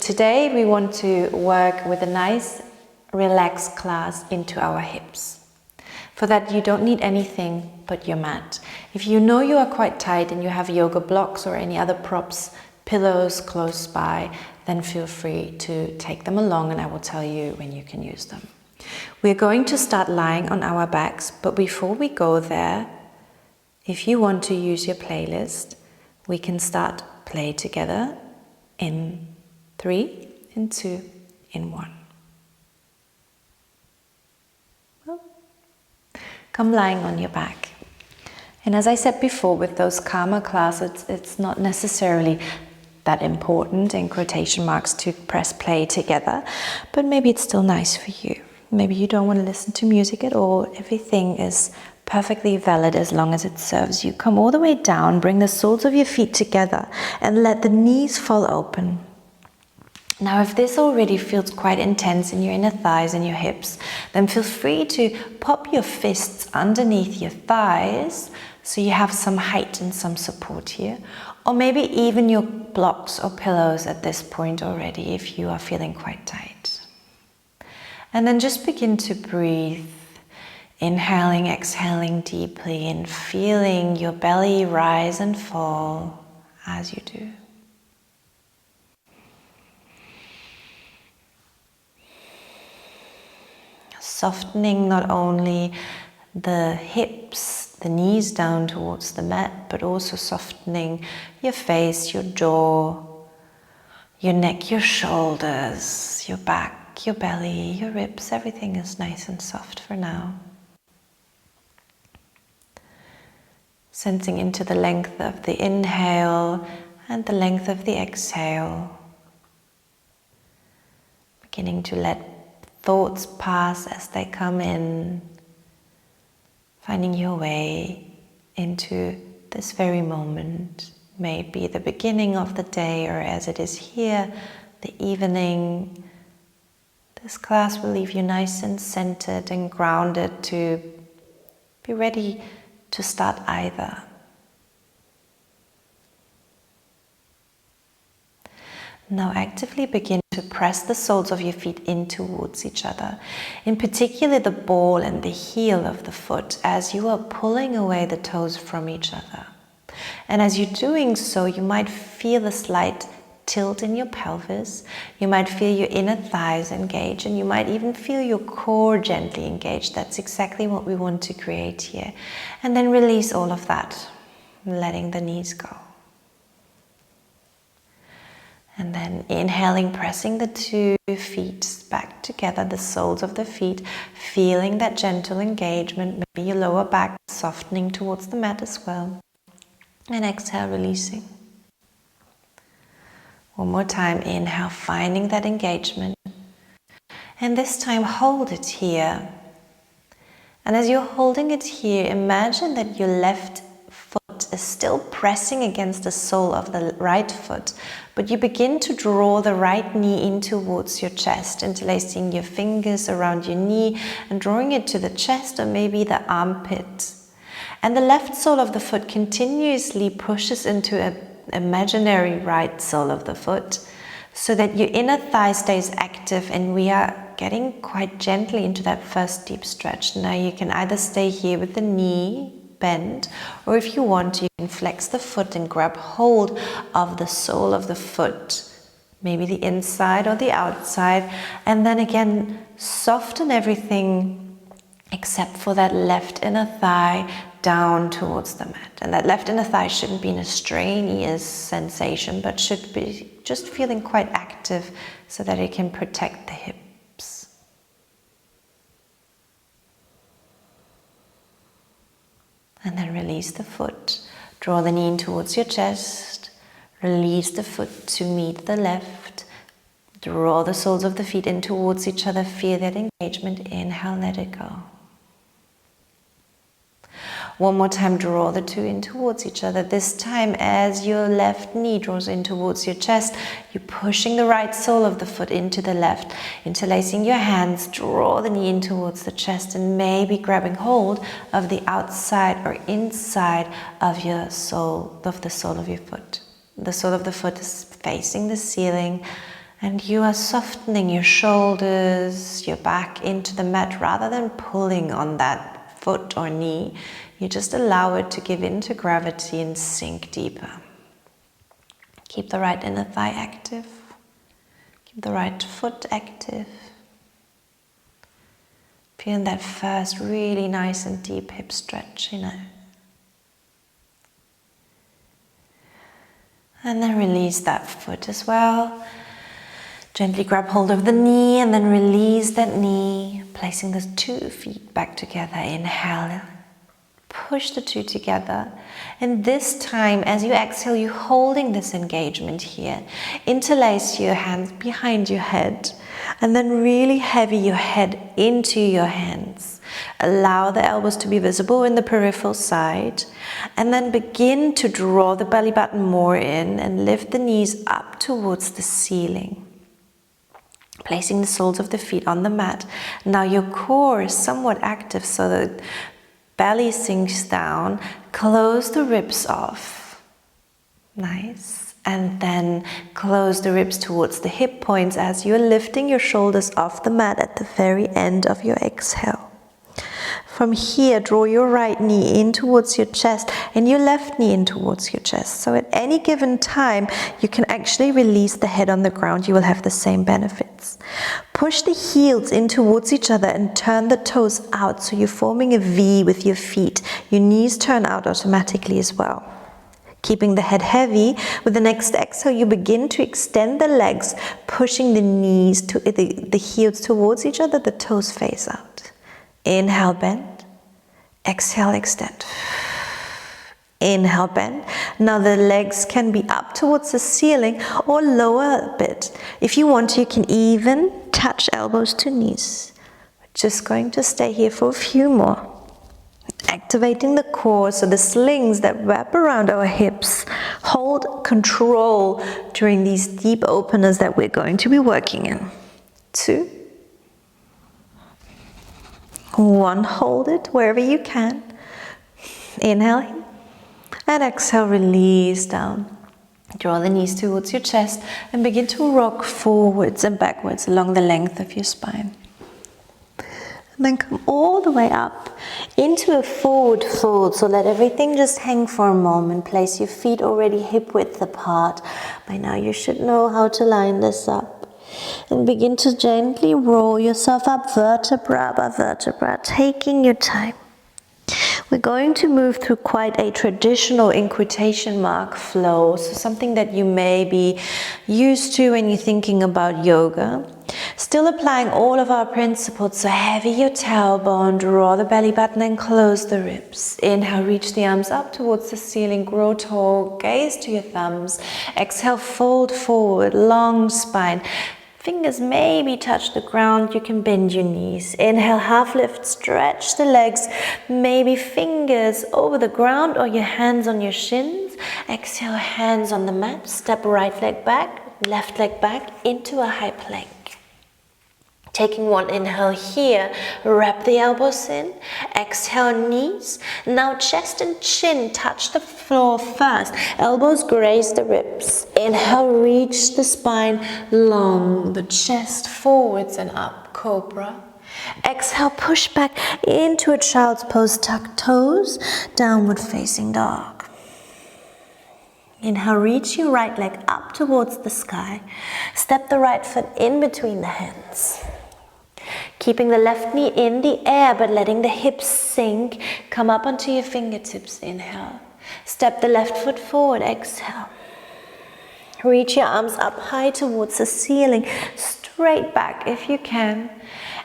today we want to work with a nice relaxed class into our hips. For that you don't need anything but your mat. If you know you are quite tight and you have yoga blocks or any other props, pillows close by, then feel free to take them along and I will tell you when you can use them. We're going to start lying on our backs, but before we go there, if you want to use your playlist, we can start play together in 3, in 2, in 1. Well, come lying on your back. And as I said before, with those karma classes, it's not necessarily that important in quotation marks to press play together, but maybe it's still nice for you. Maybe you don't want to listen to music at all. Everything is perfectly valid as long as it serves you. Come all the way down, bring the soles of your feet together and let the knees fall open. Now, if this already feels quite intense in your inner thighs and your hips, then feel free to pop your fists underneath your thighs so you have some height and some support here. Or maybe even your blocks or pillows at this point already if you are feeling quite tight. And then just begin to breathe, inhaling, exhaling deeply and feeling your belly rise and fall as you do. Softening not only the hips, the knees down towards the mat, but also softening your face, your jaw, your neck, your shoulders, your back, your belly, your ribs. Everything is nice and soft for now. Sensing into the length of the inhale and the length of the exhale. Beginning to let thoughts pass as they come in, finding your way into this very moment. May it be the beginning of the day or as it is here, the evening. This class will leave you nice and centered and grounded to be ready to start either. Now actively begin to press the soles of your feet in towards each other. In particular the ball and the heel of the foot as you are pulling away the toes from each other. And as you're doing so, you might feel a slight tilt in your pelvis. You might feel your inner thighs engage and you might even feel your core gently engage. That's exactly what we want to create here. And then release all of that, letting the knees go. And then inhaling, pressing the 2 feet back together, the soles of the feet, feeling that gentle engagement, maybe your lower back softening towards the mat as well. And exhale, releasing. One more time, inhale, finding that engagement. And this time, hold it here. And as you're holding it here, imagine that your left foot is still pressing against the sole of the right foot, but you begin to draw the right knee in towards your chest, interlacing your fingers around your knee and drawing it to the chest or maybe the armpit. And the left sole of the foot continuously pushes into an imaginary right sole of the foot so that your inner thigh stays active and we are getting quite gently into that first deep stretch. Now you can either stay here with the knee bend, or if you want, you can flex the foot and grab hold of the sole of the foot, maybe the inside or the outside, and then again soften everything except for that left inner thigh down towards the mat. And that left inner thigh shouldn't be in a strenuous sensation, but should be just feeling quite active so that it can protect the hips. And then release the foot. Draw the knee in towards your chest. Release the foot to meet the left. Draw the soles of the feet in towards each other. Feel that engagement. Inhale, let it go. One more time, draw the 2 in towards each other. This time, as your left knee draws in towards your chest, you're pushing the right sole of the foot into the left, interlacing your hands, draw the knee in towards the chest, and maybe grabbing hold of the outside or inside of your sole, of the sole of your foot. The sole of the foot is facing the ceiling, And you are softening your shoulders, your back into the mat rather than pulling on that foot or knee. You just allow it to give in to gravity and sink deeper. Keep the right inner thigh active. Keep the right foot active. Feel that first really nice and deep hip stretch, And then release that foot as well. Gently grab hold of the knee and then release that knee, placing the 2 feet back together. Inhale, push the 2 together. And this time, as you exhale, you're holding this engagement here. Interlace your hands behind your head and then really heavy your head into your hands. Allow the elbows to be visible in the peripheral side and then begin to draw the belly button more in and lift the knees up towards the ceiling. Placing the soles of the feet on the mat. Now your core is somewhat active so the belly sinks down. Close the ribs off. Nice. And then close the ribs towards the hip points as you're lifting your shoulders off the mat at the very end of your exhale. From here, draw your right knee in towards your chest and your left knee in towards your chest. So at any given time, you can actually release the head on the ground. You will have the same benefits. Push the heels in towards each other and turn the toes out. So you're forming a V with your feet. Your knees turn out automatically as well. Keeping the head heavy, with the next exhale, you begin to extend the legs, pushing the knees to the heels towards each other, the toes face out. Inhale, bend. Exhale, extend. Inhale, bend. Now the legs can be up towards the ceiling or lower a bit. If you want to, you can even touch elbows to knees. We're just going to stay here for a few more. Activating the core, so the slings that wrap around our hips hold control during these deep openers that we're going to be working in. 2. 1, hold it wherever you can. Inhale and exhale, release down. Draw the knees towards your chest and begin to rock forwards and backwards along the length of your spine. And then come all the way up into a forward fold. So let everything just hang for a moment. Place your feet already hip width apart. By now you should know how to line this up. And begin to gently roll yourself up vertebra by vertebra, taking your time. We're going to move through quite a traditional in quotation mark flow, so something that you may be used to when you're thinking about yoga. Still applying all of our principles, so heavy your tailbone, draw the belly button and close the ribs. Inhale, reach the arms up towards the ceiling, grow tall, gaze to your thumbs. Exhale, fold forward, long spine. Fingers maybe touch the ground, you can bend your knees. Inhale, half lift, stretch the legs, maybe fingers over the ground or your hands on your shins. Exhale, hands on the mat, step right leg back, left leg back into a high plank. Taking one inhale here, wrap the elbows in, exhale knees. Now chest and chin touch the floor first, elbows graze the ribs. Inhale, reach the spine long, the chest forwards and up, cobra. Exhale, push back into a child's pose, tuck toes, downward facing dog. Inhale, reach your right leg up towards the sky. Step the right foot in between the hands. Keeping the left knee in the air, but letting the hips sink. Come up onto your fingertips, inhale. Step the left foot forward, exhale. Reach your arms up high towards the ceiling, straight back if you can.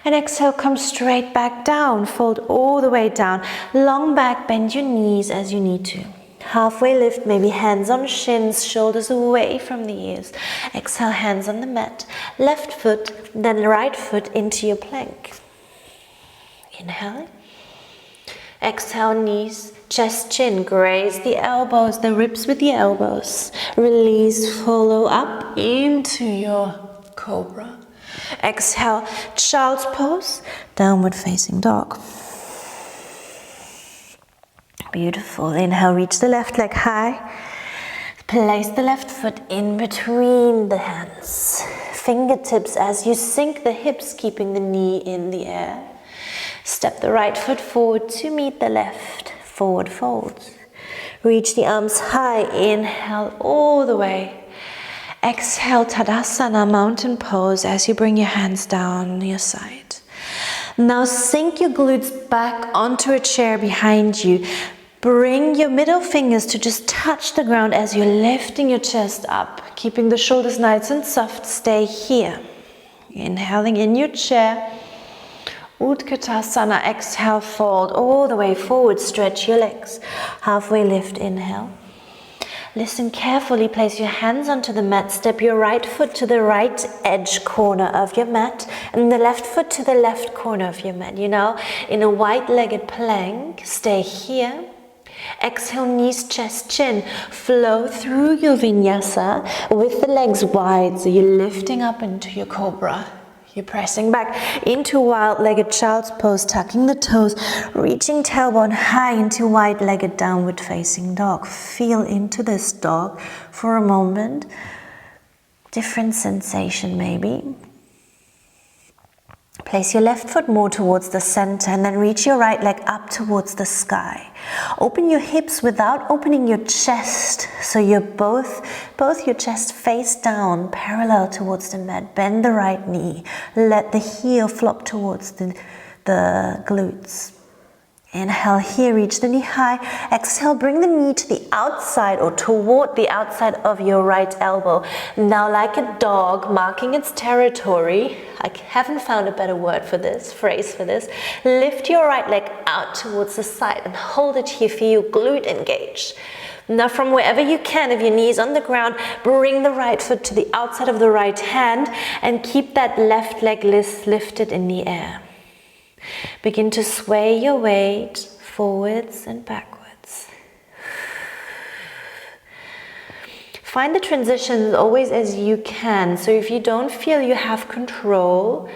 And exhale, come straight back down, fold all the way down. Long back, bend your knees as you need to. Halfway lift, maybe hands on shins, shoulders away from the ears. Exhale, hands on the mat. Left foot, then right foot into your plank. Inhale. Exhale, knees, chest, chin. Graze the elbows, the ribs with the elbows. Release, follow up into your cobra. Exhale, child's pose, downward facing dog. Beautiful. Inhale, reach the left leg high. Place the left foot in between the hands. fingertips as you sink the hips, keeping the knee in the air. Step the right foot forward to meet the left, forward fold. Reach the arms high, inhale all the way. Exhale, Tadasana, mountain pose, as you bring your hands down your side. Now sink your glutes back onto a chair behind you. Bring your middle fingers to just touch the ground as you're lifting your chest up, keeping the shoulders nice and soft. Stay here. Inhaling in your chair. Utkatasana, exhale, fold all the way forward, stretch your legs. Halfway lift, inhale. Listen carefully, place your hands onto the mat, step your right foot to the right edge corner of your mat and the left foot to the left corner of your mat. You know, in a wide-legged plank, stay here. Exhale, knees, chest, chin. Flow through your vinyasa with the legs wide, so you're lifting up into your cobra. You're pressing back into wild-legged child's pose, tucking the toes, reaching tailbone high into wide-legged downward facing dog. Feel into this dog for a moment. Different sensation maybe. Place your left foot more towards the center and then reach your right leg up towards the sky. Open your hips without opening your chest, so you're both your chest face down, parallel towards the mat. Bend the right knee. Let the heel flop towards the glutes. Inhale here, reach the knee high. Exhale, bring the knee to the outside or toward the outside of your right elbow. Now, like a dog marking its territory, I haven't found a better phrase for this. Lift your right leg out towards the side and hold it here. Feel your glute engage. Now, from wherever you can, if your knee is on the ground, bring the right foot to the outside of the right hand and keep that left leg lifted in the air. Begin to sway your weight forwards and backwards. Find the transitions always as you can. So if you don't feel you have control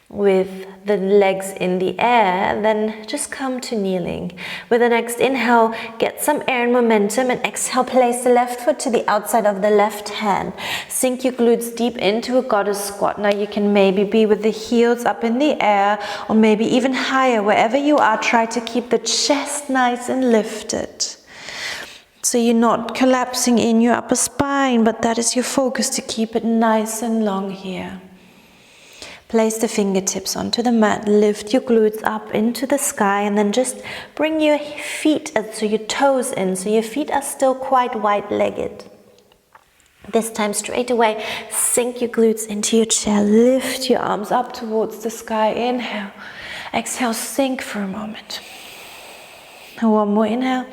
with the legs in the air, then just come to kneeling. With the next inhale, get some air and momentum, and exhale, place the left foot to the outside of the left hand. Sink your glutes deep into a goddess squat. Now you can maybe be with the heels up in the air, or maybe even higher. Wherever you are, try to keep the chest nice and lifted. So you're not collapsing in your upper spine, but that is your focus, to keep it nice and long here. Place the fingertips onto the mat, lift your glutes up into the sky, and then just bring your feet, so your toes in, so your feet are still quite wide-legged. This time straight away, sink your glutes into your chair, lift your arms up towards the sky, inhale, exhale, sink for a moment. One more inhale.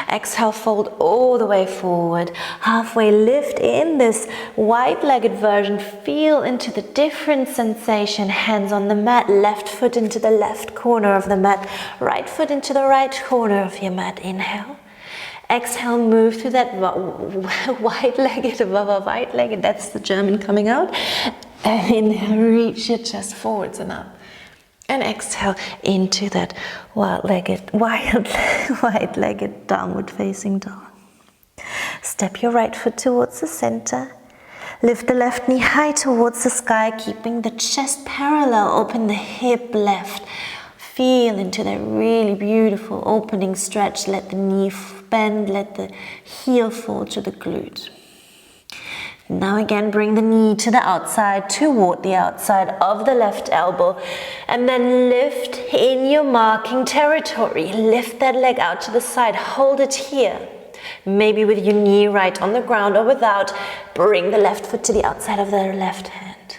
Exhale, fold all the way forward. Halfway lift in this wide-legged version. Feel into the different sensation. Hands on the mat, left foot into the left corner of the mat, right foot into the right corner of your mat. Inhale. Exhale, move through that wide-legged, that's the German coming out. And inhale, reach your chest forwards and up. And exhale into that wide-legged downward facing dog. Step your right foot towards the center. Lift the left knee high towards the sky, keeping the chest parallel. Open the hip left. Feel into that really beautiful opening stretch. Let the knee bend, let the heel fall to the glute. Now again, bring the knee to the outside, toward the outside of the left elbow, and then lift in your marking territory. Lift that leg out to the side, hold it here. Maybe with your knee right on the ground or without, bring the left foot to the outside of the left hand.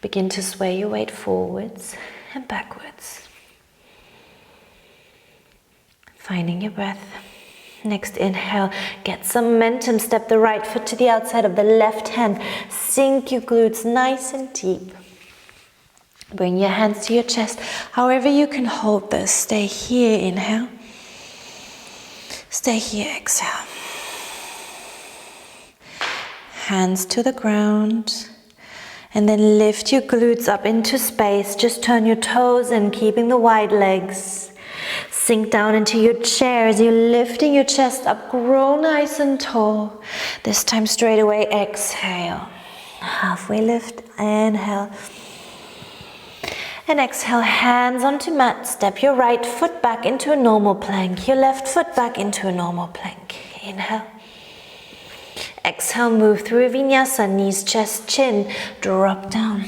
Begin to sway your weight forwards and backwards. Finding your breath. Next inhale, get some momentum, step the right foot to the outside of the left hand, sink your glutes nice and deep. Bring your hands to your chest, however you can hold this. Stay here, inhale. Stay here, exhale. Hands to the ground, and then lift your glutes up into space. Just turn your toes in, keeping the wide legs. Sink down into your chair as you're lifting your chest up, grow nice and tall. This time straight away, exhale. Halfway lift, inhale. And exhale, hands onto mat. Step your right foot back into a normal plank. Your left foot back into a normal plank. Inhale. Exhale, move through a vinyasa, knees, chest, chin, drop down.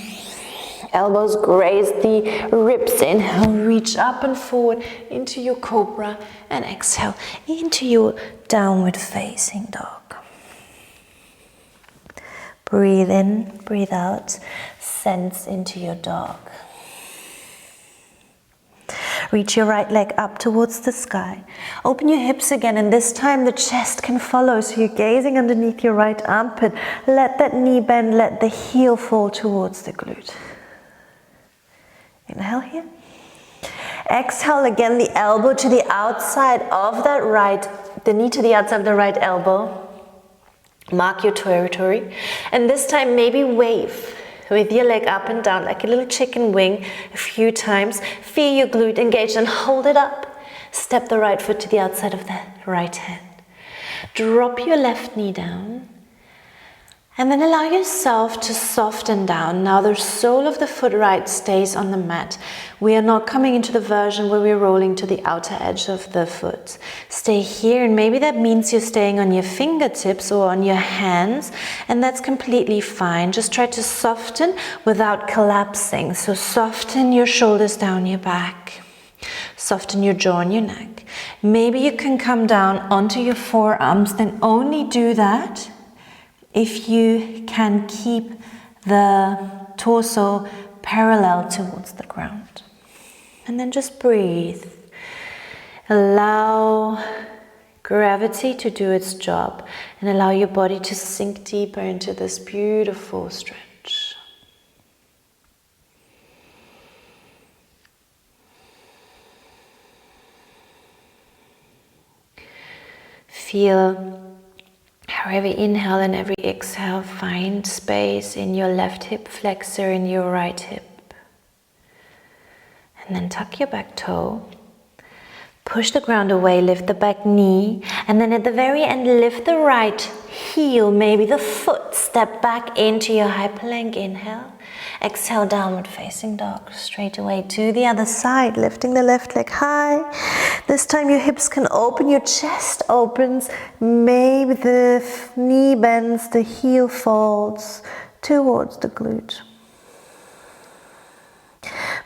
Elbows graze the ribs. Inhale, reach up and forward into your cobra. And exhale, into your downward facing dog. Breathe in, breathe out, sense into your dog. Reach your right leg up towards the sky. Open your hips again, and this time the chest can follow, so you're gazing underneath your right armpit. Let that knee bend, let the heel fall towards the glute. Inhale here. Exhale again, the elbow to the outside of that right, the knee to the outside of the right elbow. Mark your territory. And this time maybe wave with your leg up and down like a little chicken wing a few times. Feel your glute engaged and hold it up. Step the right foot to the outside of the right hand. Drop your left knee down. And then allow yourself to soften down. Now the sole of the foot right stays on the mat. We are not coming into the version where we're rolling to the outer edge of the foot. Stay here, and maybe that means you're staying on your fingertips or on your hands, and that's completely fine. Just try to soften without collapsing. So soften your shoulders down your back. Soften your jaw and your neck. Maybe you can come down onto your forearms, then only do that if you can keep the torso parallel towards the ground. And then just breathe. Allow gravity to do its job and allow your body to sink deeper into this beautiful stretch. Feel how every inhale and every exhale find space in your left hip flexor, in your right hip. And then tuck your back toe. Push the ground away, lift the back knee. And then at the very end, lift the right heel, maybe the foot. Step back into your high plank. Inhale. Exhale, downward facing dog. Straight away to the other side, lifting the left leg high. This time your hips can open, your chest opens. Maybe the knee bends, the heel folds towards the glute.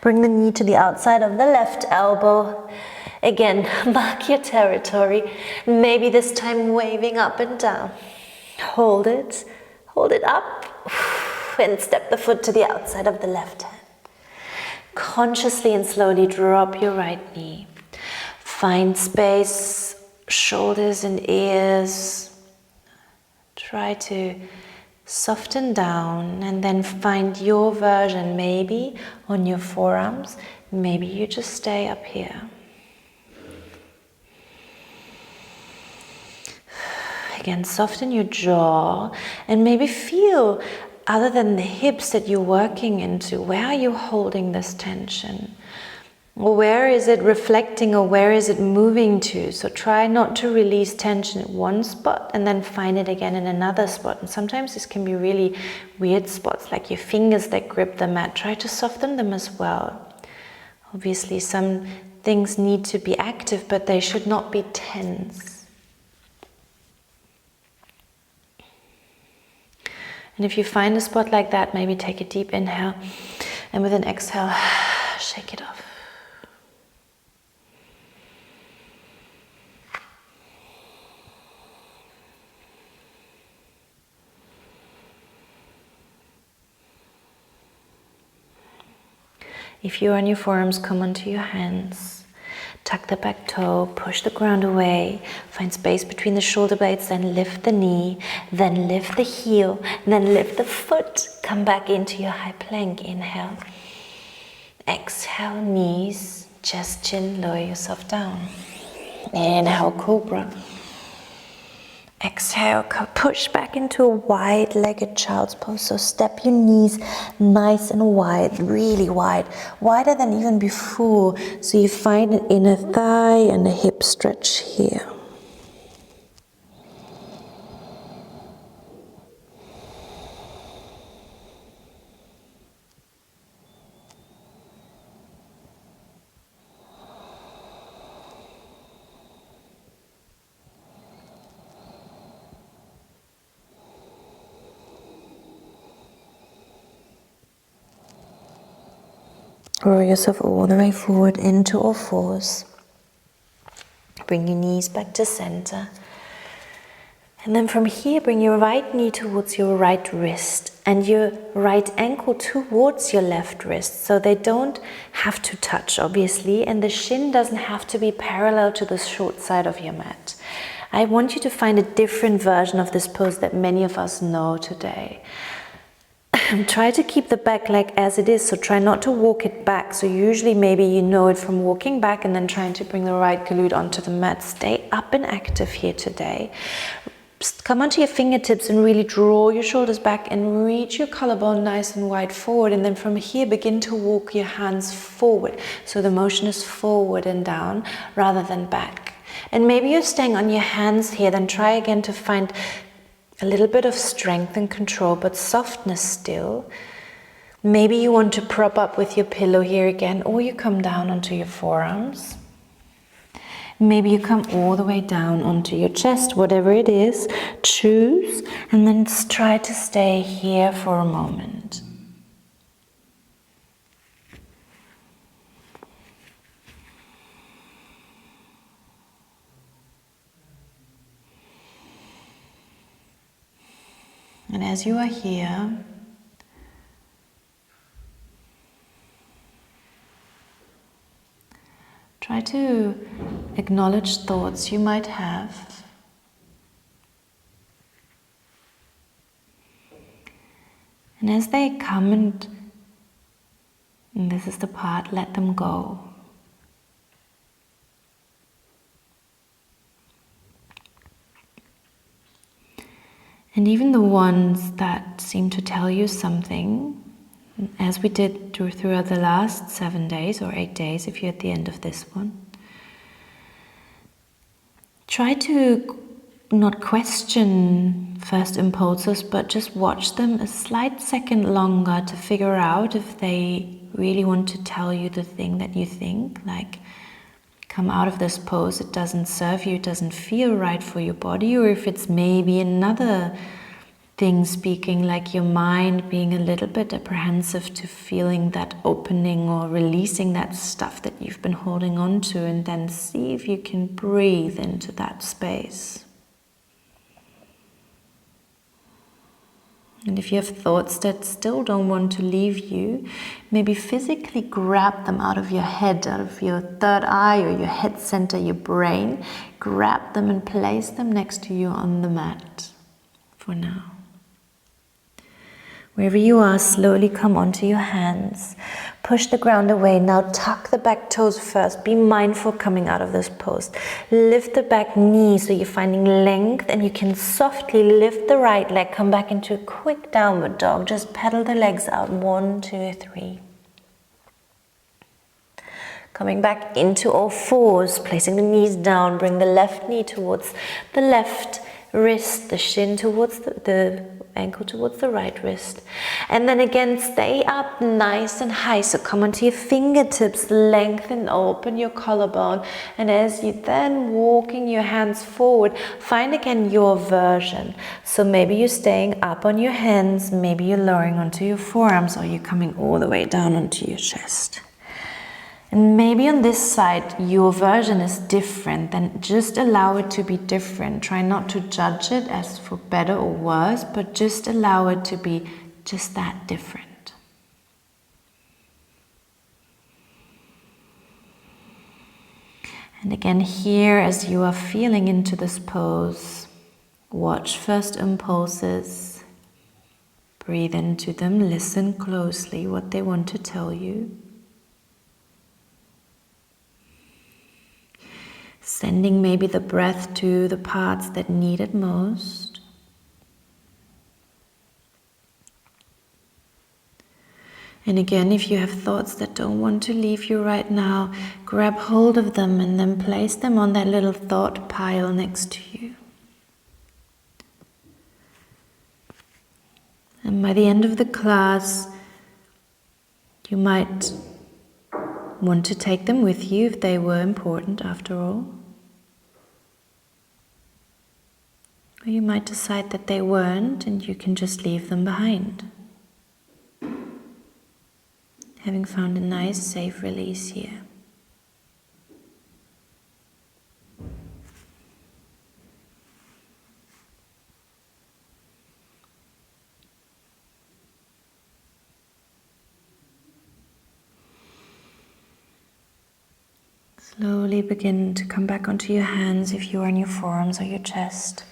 Bring the knee to the outside of the left elbow. Again, mark your territory. Maybe this time waving up and down. Hold it up. And step the foot to the outside of the left hand. Consciously and slowly drop your right knee. Find space, shoulders and ears. Try to soften down and then find your version, maybe on your forearms. Maybe you just stay up here. Again, soften your jaw and maybe feel, other than the hips that you're working into, where are you holding this tension? Or where is it reflecting, or where is it moving to? So try not to release tension at one spot and then find it again in another spot. And sometimes this can be really weird spots, like your fingers that grip the mat. Try to soften them as well. Obviously, some things need to be active, but they should not be tense. And if you find a spot like that, maybe take a deep inhale, and with an exhale, shake it off. If you're on your forearms, come onto your hands. Tuck the back toe, push the ground away, find space between the shoulder blades, then lift the knee, then lift the heel, then lift the foot. Come back into your high plank. Inhale. Exhale, knees, chest, chin, lower yourself down. Inhale, cobra. Exhale, push back into a wide-legged child's pose. So step your knees nice and wide, really wide, wider than even before. So you find an inner thigh and a hip stretch here. Roll yourself all the way forward into all fours. Bring your knees back to center. And then from here, bring your right knee towards your right wrist and your right ankle towards your left wrist. So they don't have to touch, obviously, and the shin doesn't have to be parallel to the short side of your mat. I want you to find a different version of this pose that many of us know today. Try to keep the back leg as it is, so try not to walk it back. So usually maybe you know it from walking back and then trying to bring the right glute onto the mat. Stay up and active here today. Come onto your fingertips and really draw your shoulders back and reach your collarbone nice and wide forward. And then from here, begin to walk your hands forward. So the motion is forward and down rather than back. And maybe you're staying on your hands here, then try again to find a little bit of strength and control, but softness still. Maybe you want to prop up with your pillow here again, or you come down onto your forearms. Maybe you come all the way down onto your chest, whatever it is, choose, and then try to stay here for a moment. And as you are here, try to acknowledge thoughts you might have. And as they come, and this is the part, let them go. And even the ones that seem to tell you something, as we did throughout the last 7 days or 8 days, if you're at the end of this one, try to not question first impulses, but just watch them a slight second longer to figure out if they really want to tell you the thing that you think, like, come out of this pose, it doesn't serve you, it doesn't feel right for your body, or if it's maybe another thing speaking, like your mind being a little bit apprehensive to feeling that opening or releasing that stuff that you've been holding on to, and then see if you can breathe into that space. And if you have thoughts that still don't want to leave you, maybe physically grab them out of your head, out of your third eye or your head center, your brain. Grab them and place them next to you on the mat for now. Wherever you are, slowly come onto your hands. Push the ground away. Now tuck the back toes first. Be mindful coming out of this pose. Lift the back knee so you're finding length, and you can softly lift the right leg. Come back into a quick downward dog. Just pedal the legs out. 1, 2, 3. Coming back into all fours, placing the knees down. Bring the left knee towards the left wrist, the shin towards the ankle towards the right wrist. And then again, stay up nice and high. So come onto your fingertips, lengthen, open your collarbone. And as you then walking your hands forward, find again your version. So maybe you're staying up on your hands, maybe you're lowering onto your forearms, or you're coming all the way down onto your chest. And maybe on this side, your version is different, then just allow it to be different. Try not to judge it as for better or worse, but just allow it to be just that different. And again here, as you are feeling into this pose, watch first impulses, breathe into them, listen closely what they want to tell you. Sending maybe the breath to the parts that need it most. And again, if you have thoughts that don't want to leave you right now, grab hold of them and then place them on that little thought pile next to you. And by the end of the class, you might want to take them with you if they were important after all. Or you might decide that they weren't and you can just leave them behind. Having found a nice, safe release here. Slowly begin to come back onto your hands if you are on your forearms or your chest.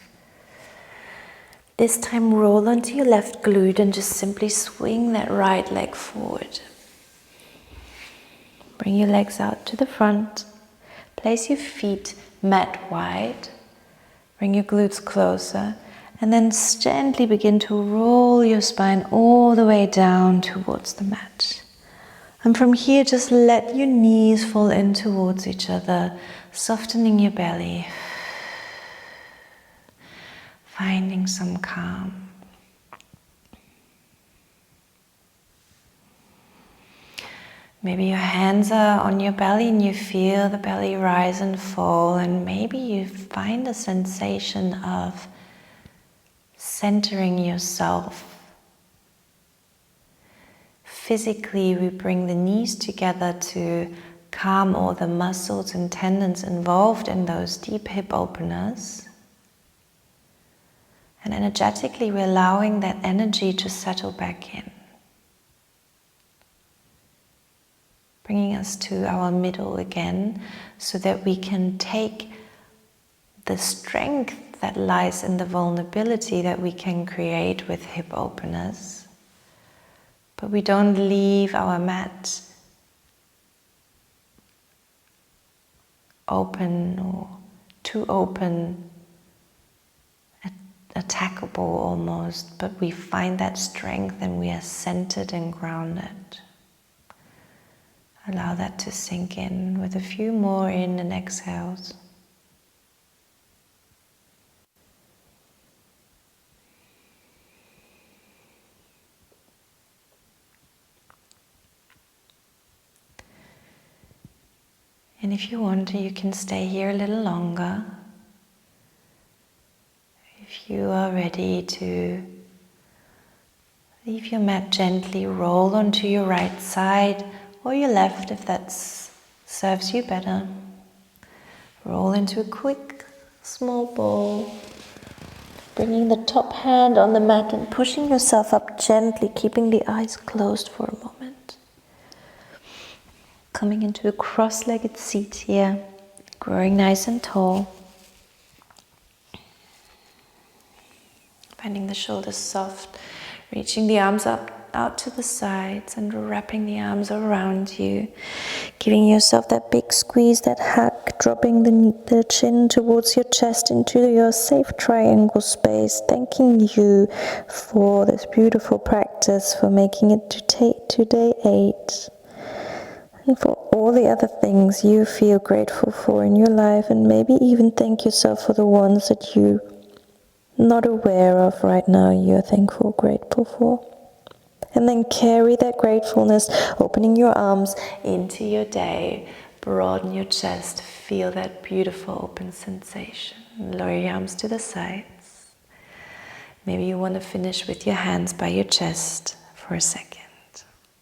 This time roll onto your left glute and just simply swing that right leg forward. Bring your legs out to the front. Place your feet mat wide. Bring your glutes closer. And then gently begin to roll your spine all the way down towards the mat. And from here, just let your knees fall in towards each other, softening your belly. Finding some calm. Maybe your hands are on your belly and you feel the belly rise and fall, and maybe you find a sensation of centering yourself. Physically, we bring the knees together to calm all the muscles and tendons involved in those deep hip openers. And energetically, we're allowing that energy to settle back in. Bringing us to our middle again, so that we can take the strength that lies in the vulnerability that we can create with hip openers. But we don't leave our mat open or too open, attackable almost, but we find that strength and we are centered and grounded. Allow that to sink in with a few more in and exhales. And if you want to, you can stay here a little longer. If you are ready to leave your mat gently, roll onto your right side or your left if that serves you better. Roll into a quick, small ball, bringing the top hand on the mat and pushing yourself up gently, keeping the eyes closed for a moment. Coming into a cross-legged seat here, growing nice and tall. Finding the shoulders soft, reaching the arms up, out to the sides and wrapping the arms around you. Giving yourself that big squeeze, that hug, dropping the chin towards your chest into your safe triangle space. Thanking you for this beautiful practice, for making it to day 8. And for all the other things you feel grateful for in your life, and maybe even thank yourself for the ones that you're not aware of right now you're thankful, grateful for. And then carry that gratefulness, opening your arms into your day, broaden your chest, feel that beautiful open sensation. Lower your arms to the sides. Maybe you want to finish with your hands by your chest for a second.